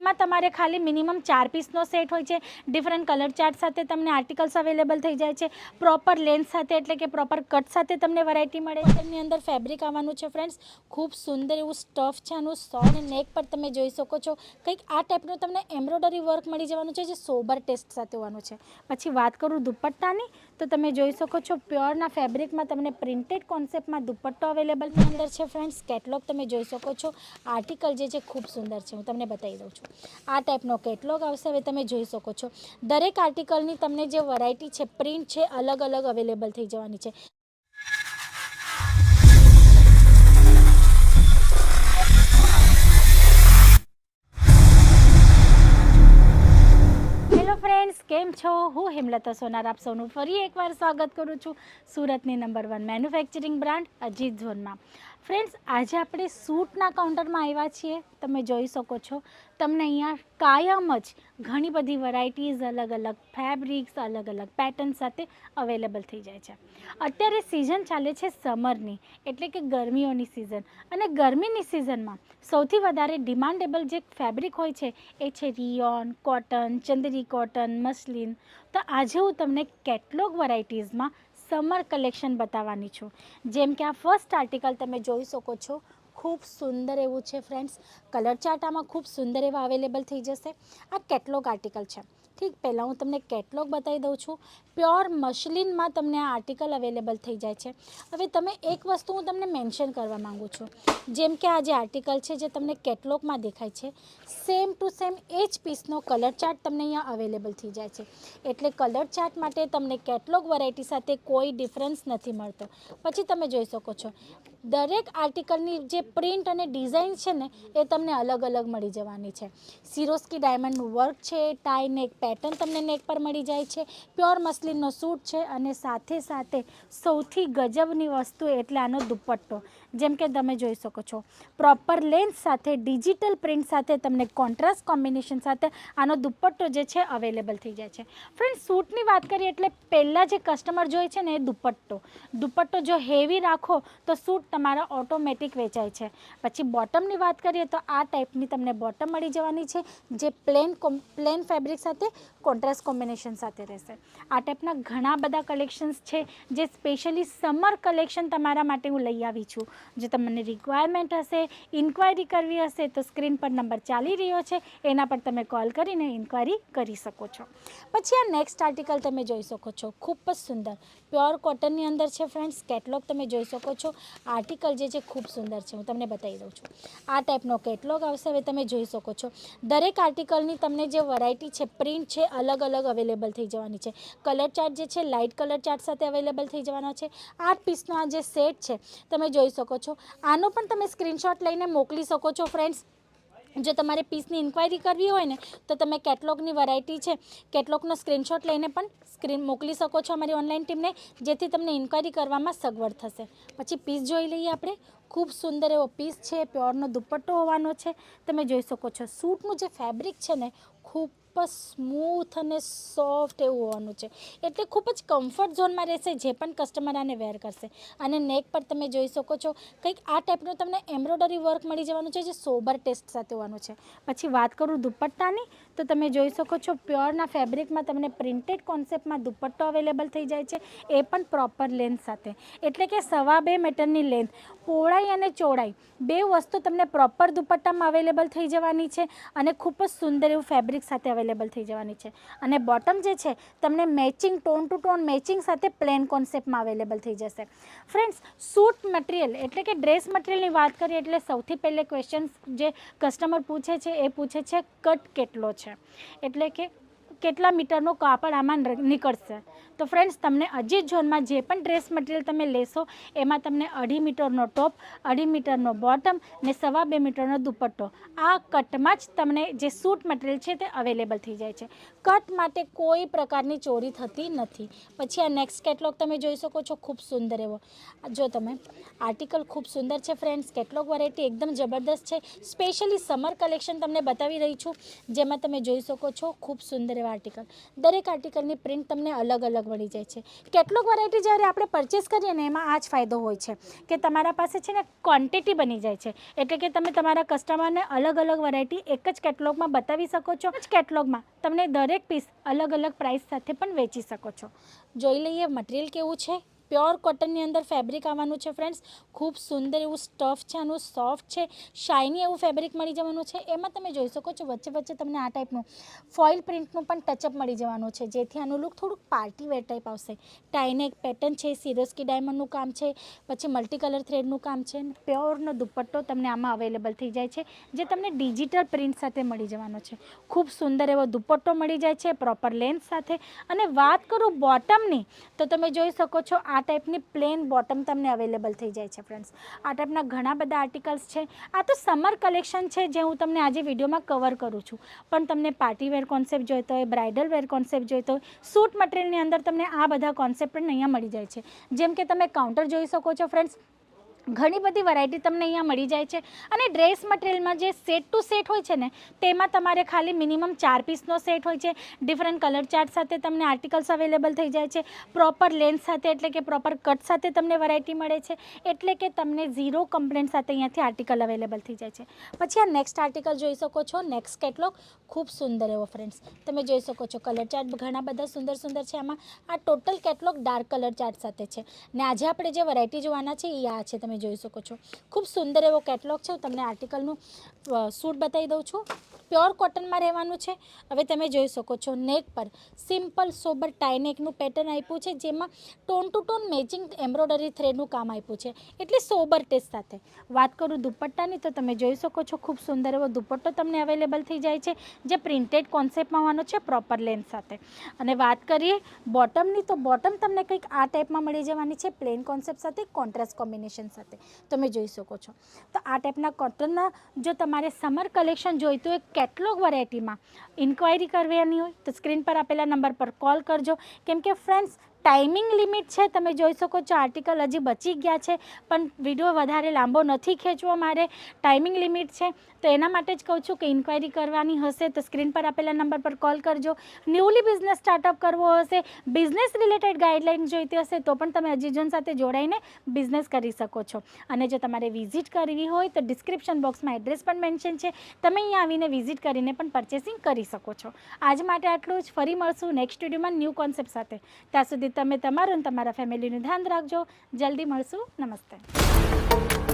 સેટમાં તમારે ખાલી મિનિમમ 4 પીસનો સેટ હોય છે. ડિફરન્ટ કલર ચાર્ટ સાથે તમને આર્ટિકલ્સ અવેલેબલ થઈ જાય છે. પ્રોપર લેન્થ સાથે એટલે કે પ્રોપર કટ સાથે તમને વેરાયટી મળે છે. એની અંદર ફેબ્રિક આવવાનું છે ફ્રેન્ડ્સ, ખૂબ સુંદર એવું સ્ટફ છે આનું. સોન નેક પર તમે જોઈ શકો છો કંઈક આ ટાઈપનું તમને એમ્બ્રોઇડરી વર્ક મળી જવાનું છે, જે સોબર ટેસ્ટ સાથે હોવાનું છે. પછી વાત કરું દુપટ્ટાની, તો તમે જોઈ શકો છો પ્યોરના ફેબ્રિકમાં તમને પ્રિન્ટેડ કોન્સેપ્ટમાં દુપટ્ટો અવેલેબલની અંદર છે ફ્રેન્ડ્સ. કેટલોગ તમે જોઈ શકો છો. આર્ટિકલ જે છે ખૂબ સુંદર છે, હું તમને બતાવી દઉં છું. આ ટાઈપનો કેટલોગ આવશે. હવે તમે જોઈ શકો છો દરેક આર્ટિકલની તમને જે વેરાયટી છે, પ્રિન્ટ છે, અલગ અલગ અવેલેબલ થઈ જવાની છે. ફ્રેન્ડ્સ, કેમ છો? હું હેમલતા સોનાર આપ સૌનું ફરી એકવાર સ્વાગત કરું છું સુરતની નંબર 1 મેન્યુફેક્ચરિંગ બ્રાન્ડ અજીત ઝોનમાં. ફ્રેન્ડ્સ, આજે આપણે સૂટના કાઉન્ટરમાં આવ્યા છીએ. તમે જોઈ શકો છો તમને અહીંયા કાયમ જ ઘણી બધી વેરાયટીઝ, અલગ અલગ ફેબ્રિક્સ, અલગ અલગ પેટર્ન સાથે અવેલેબલ થઈ જાય છે. અત્યારે સિઝન ચાલે છે સમરની, એટલે કે ગરમીઓની સિઝન. અને ગરમીની સિઝનમાં સૌથી વધારે ડિમાન્ડેબલ જે ફેબ્રિક હોય છે એ છે rayon, cotton, Chanderi cotton, muslin. તો આજે હું તમને કેટલોગ વેરાયટીઝમાં સમર કલેક્શન બતાવવાની છું. જેમ કે આ ફર્સ્ટ આર્ટિકલ તમે જોઈ શકો છો, ખૂબ સુંદર એવું છે ફ્રેન્ડ્સ. કલર ચાર્ટ આમાં ખૂબ સુંદર એવા અવેલેબલ થઈ જશે. આ કેટલોગ આર્ટિકલ છે. ઠીક, પહેલાં હું તમને કેટલોગ બતાવી દઉં છું. પ્યોર મશલિનમાં તમને આ આર્ટિકલ અવેલેબલ થઈ જાય છે. હવે તમે એક વસ્તુ હું તમને મેન્શન કરવા માગું છું. જેમ કે આ જે આર્ટિકલ છે જે તમને કેટલોગમાં દેખાય છે, સેમ ટુ સેમ એ જ પીસનો કલર ચાર્ટ તમને અહીંયા અવેલેબલ થઈ જાય છે. એટલે કલર ચાર્ટ માટે તમને કેટલોગ વેરાયટી સાથે કોઈ ડિફરન્સ નથી મળતો. પછી તમે જોઈ શકો છો દરેક આર્ટિકલની જે પ્રિન્ટ અને ડિઝાઇન છે ને એ તમને અલગ અલગ મળી જવાની છે. સિરોસ્કી ડાયમંડનું વર્ક છે, ટાઈ નેક પેટર્ન તમને નેક પર મળી જાય છે, પ્યોર મસલિનનો સૂટ છે, અને સાથે સાથે સૌથી ગજબની વસ્તુ એટલે આનો દુપટ્ટો. જેમ કે તમે જોઈ શકો છો પ્રોપર લેન્થ સાથે ડિજિટલ પ્રિન્ટ સાથે તમને કોન્ટ્રાસ્ટ કોમ્બિનેશન સાથે આનો દુપટ્ટો જે છે અવેલેબલ થઈ જાય છે. ફ્રેન્ડ, સૂટની વાત કરીએ એટલે પહેલાં જે કસ્ટમર જોઈએ છે ને એ દુપટ્ટો જો હેવી રાખો તો સૂટ તમારા ઓટોમેટિક વેચાય છે. પછી બોટમની વાત કરીએ તો આ ટાઈપની તમને બોટમ મળી જવાની છે, જે પ્લેન ફેબ્રિક સાથે કોન્ટ્રાસ્ટ કોમ્બિનેશન સાથે રહેશે. આ ટાઈપના ઘણા બધા કલેક્શન્સ છે જે સ્પેશિયલી સમર કલેક્શન તમારા માટે હું લઈ આવી છું. જો તમને રિક્વાયરમેન્ટ હશે, ઇન્ક્વાયરી કરવી હશે તો સ્ક્રીન પર નંબર ચાલી રહ્યો છે, એના પર તમે કોલ કરીને ઇન્ક્વાયરી કરી શકો છો. પછી આ નેક્સ્ટ આર્ટિકલ તમે જોઈ શકો છો, ખૂબ જ સુંદર પ્યોર કોટનની અંદર છે ફ્રેન્ડ્સ. કેટલોગ તમે જોઈ શકો છો. આર્ટિકલ જે છે ખૂબ સુંદર છે, હું તમને બતાવી દઉં છું. આ ટાઈપનો કેટલોગ આવશે. હવે તમે જોઈ શકો છો દરેક આર્ટિકલની તમને જે વેરાયટી છે, પ્રિન્ટ છે, અલગ અલગ અવેલેબલ થઈ જવાની છે. કલર ચાર્ટ જે છે લાઇટ કલર ચાર્ટ સાથે અવેલેબલ થઈ જવાનો છે. 8 પીસનો આ જે સેટ છે તમે જોઈ શકો છો. આનો પણ તમે સ્ક્રીનશોટ લઈને મોકલી શકો છો ફ્રેન્ડ્સ. જો તમારે પીસની ઇન્ક્વાયરી કરવી હોય ને તો તમે કેટલોગની વેરાયટી છે, કેટલોગનો સ્ક્રીનશોટ લઈને પણ મોકલી શકો છો અમારી ઓનલાઈન ટીમને, જેથી તમને ઇન્ક્વાયરી કરવામાં સગવડ થશે. પછી પીસ જોઈ લઈએ આપણે. ખૂબ સુંદર એવો પીસ છે, પ્યોરનો દુપટ્ટો હોવાનો છે. તમે જોઈ શકો છો સૂટનું જે ફેબ્રિક છે ને ખૂબ જ સ્મૂથ અને સોફ્ટ એવું હોવાનું છે. એટલે ખૂબ જ કમ્ફર્ટ ઝોનમાં રહેશે જે પણ કસ્ટમર આને વેર કરશે. અને નેક પર તમે જોઈ શકો છો કંઈક આ ટાઈપનું તમને એમ્બ્રોઇડરી વર્ક મળી જવાનું છે, જે સોબર ટેસ્ટ સાથે હોવાનું છે. પછી વાત કરું દુપટ્ટાની, તો તમે જોઈ શકો છો પ્યોરના ફેબ્રિકમાં તમને પ્રિન્ટેડ કોન્સેપ્ટમાં દુપટ્ટો અવેલેબલ થઈ જાય છે, એ પણ પ્રોપર લેન્થ સાથે. એટલે કે 2.5 મીટરની લેન્થ, પહોળાઈ અને ચોડાઈ બે વસ્તુ તમને પ્રોપર દુપટ્ટામાં અવેલેબલ થઈ જવાની છે. અને ખૂબ જ સુંદર એવું ફેબ્રિક સાથે અવેલેબલ થઈ જવાની છે. અને બોટમ જે છે તમને matching tone to tone matching સાથે પ્લેન કોન્સેપ્ટમાં અવેલેબલ થઈ જશે. ફ્રેન્ડ્સ, સૂટ મટીરિયલ એટલે કે ડ્રેસ મટીરિયલની વાત કરીએ એટલે સૌથી પહેલે ક્વેશ્ચન જે કસ્ટમર પૂછે છે એ પૂછે છે કટ કેટલો છે, એટલે કે કેટલા મીટરનો કાપડ આમાં નીકળશે. તો ફ્રેન્ડ્સ, તમને અજીત ઝોનમાં જે પણ ડ્રેસ મટીરિયલ તમે લેશો એમાં તમને 2.5 મીટરનો ટોપ, 2.5 મીટરનો બોટમ ને 2.5 મીટરનો દુપટ્ટો, આ કટમાં જ તમને જે સૂટ મટીરિયલ છે તે અવેલેબલ થઈ જાય છે. કટ માટે કોઈ પ્રકારની ચોરી થતી નથી. પછી આ નેક્સ્ટ કેટલોગ તમે જોઈ શકો છો, ખૂબ સુંદર એવો. જો તમે આર્ટિકલ ખૂબ સુંદર છે ફ્રેન્ડ્સ. કેટલોગ વેરાયટી એકદમ જબરદસ્ત છે. સ્પેશિયલી સમર કલેક્શન તમને બતાવી રહી છું, જેમાં તમે જોઈ શકો છો ખૂબ સુંદર એવા એવા આર્ટિકલ. દરેક આર્ટિકલની પ્રિન્ટ તમને અલગ અલગ મળી જાય છે. કેટલોગ વેરાયટી જ્યારે આપણે પરચેસ કરીએ ને એમાં આ જ ફાયદો હોય છે કે તમારા પાસે છે ને ક્વોન્ટિટી બની જાય છે. એટલે કે તમે તમારા કસ્ટમરને અલગ અલગ વેરાયટી એક જ કેટલોગમાં બતાવી શકો છો. જ કેટલોગમાં તમને દરેક પીસ અલગ અલગ પ્રાઇસ સાથે પણ વેચી શકો છો. જોઈ લઈએ મટીરિયલ કેવું છે. પ્યોર કોટનની અંદર ફેબ્રિક આવવાનું છે ફ્રેન્ડ્સ. ખૂબ સુંદર એવું સ્ટફ છે, આનું સોફ્ટ છે, શાઇની એવું ફેબ્રિક મળી જવાનું છે. એમાં તમે જોઈ શકો છો વચ્ચે વચ્ચે તમને આ ટાઈપનું ફોઇલ પ્રિન્ટનું પણ ટચઅપ મળી જવાનું છે, જેથી આનું લુક થોડુંક પાર્ટી વેર ટાઈપ આવશે. ટાઈનેક પેટર્ન છે, સિરોસ્કી ડાયમંડનું કામ છે, પછી મલ્ટી કલર થ્રેડનું કામ છે. પ્યોરનો દુપટ્ટો તમને આમાં અવેલેબલ થઈ જાય છે, જે તમને ડિજિટલ પ્રિન્ટ સાથે મળી જવાનો છે. ખૂબ સુંદર એવો દુપટ્ટો મળી જાય છે પ્રોપર લેન્થ સાથે. અને વાત કરું બોટમની તો તમે જોઈ શકો છો આ ટાઈપની પ્લેન બોટમ તમને અવેલેબલ થઈ જાય છે ફ્રેન્ડ્સ. આ ટાઈપના ઘણા બધા આર્ટિકલ્સ છે. આ તો સમર કલેક્શન છે જે હું તમને આજે વિડીયોમાં કવર કરું છું. પણ તમને પાર્ટી વેર કોન્સેપ્ટ જોઈતો હોય, બ્રાઇડલ વેર કોન્સેપ્ટ જોઈતો હોય, સૂટ મટીરિયલની અંદર તમને આ બધા કોન્સેપ્ટ પણ અહીંયા મળી જાય છે. જેમ કે તમે કાઉન્ટર જોઈ શકો છો ફ્રેન્ડ્સ, ઘણી બધી વેરાયટી તમને અહીંયા મળી જાય છે. અને ડ્રેસ મટીરિયલમાં જે સેટ ટુ સેટ હોય છે ને તેમાં તમારે ખાલી મિનિમમ 4 પીસનો સેટ હોય છે. ડિફરન્ટ કલર ચાર્ટ સાથે તમને આર્ટિકલ્સ અવેલેબલ થઈ જાય છે. પ્રોપર લેન્થ સાથે એટલે કે પ્રોપર કટ સાથે તમને વેરાયટી મળે છે. એટલે કે તમને ઝીરો કમ્પ્લેન્ટ સાથે અહીંયાથી આર્ટિકલ અવેલેબલ થઈ જાય છે. પછી આ નેક્સ્ટ આર્ટિકલ જોઈ શકો છો. નેક્સ્ટ કેટલોગ ખૂબ સુંદર એવો ફ્રેન્ડ્સ તમે જોઈ શકો છો. કલર ચાર્ટ ઘણા બધા સુંદર સુંદર છે. આમાં આ total catalogue dark colour chart સાથે છે. ને આજે આપણે જે વેરાયટી જોવાના છે એ આ છે, તમે જોઈ શકો છો. ખૂબ સુંદર એવો કેટલોગ છે. હું તમને આર્ટિકલનું સૂટ બતાવી દઉં છું. પ્યોર કોટનમાં રહેવાનું છે. હવે તમે જોઈ શકો છો નેક પર સિમ્પલ સોબર ટાઈનેકનું પેટર્ન આપ્યું છે, જેમાં tone to tone matching embroidery થ્રેડનું કામ આપ્યું છે, એટલે સોબર ટેસ્ટ સાથે. વાત કરું દુપટ્ટાની તો તમે જોઈ શકો છો ખૂબ સુંદર એવો દુપટ્ટો તમને અવેલેબલ થઈ જાય છે, જે પ્રિન્ટેડ કોન્સેપ્ટમાં આવવાનો છે પ્રોપર લેન્થ સાથે. અને વાત કરીએ બોટમની તો બોટમ તમને કંઈક આ ટાઈપમાં મળી જવાની છે, પ્લેન કોન્સેપ્ટ સાથે કોન્ટ્રાસ્ટ કોમ્બિનેશન સાથે તમે જોઈ શકો છો. તો આ ટાઈપના કોટનના જો તમારે સમર કલેક્શન જોઈતું હોય કેટલોગ વેરાયટીમાં ઇન્ક્વાયરી કરવાની હોય તો સ્ક્રીન પર આપેલા નંબર પર કોલ કરજો. કેમ કે ફ્રેન્ડ્સ ટાઈમિંગ લિમિટ છે. તમે જોઈ શકો છો આર્ટિકલ હજી બચી ગયા છે, પણ વિડીયો વધારે લાંબો નથી ખેંચવો મારે, ટાઈમિંગ લિમિટ છે. તો એના માટે જ કહું છું કે ઇન્ક્વાયરી કરવાની હશે તો સ્ક્રીન પર આપેલા નંબર પર કોલ કરજો. ન્યૂલી બિઝનેસ સ્ટાર્ટઅપ કરવો હશે, બિઝનેસ રિલેટેડ ગાઈડલાઇન જોઈતી હશે તો પણ તમે અજીત ઝોન સાથે જોડાઈને બિઝનેસ કરી શકો છો. અને જો તમારે વિઝિટ કરવી હોય તો ડિસ્ક્રિપ્શન બોક્સમાં એડ્રેસ પણ મેન્શન છે, તમે અહીંયા આવીને વિઝિટ કરીને પણ પરચેસિંગ કરી શકો છો. આજ માટે આટલું જ. ફરી મળશું નેક્સ્ટ વિડીયોમાં ન્યૂ કોન્સેપ્ટ સાથે. ત્યાં સુધી તમે તમારું અને તમારા ફેમિલીનું ધ્યાન રાખજો. જલ્દી મળશું. નમસ્તે.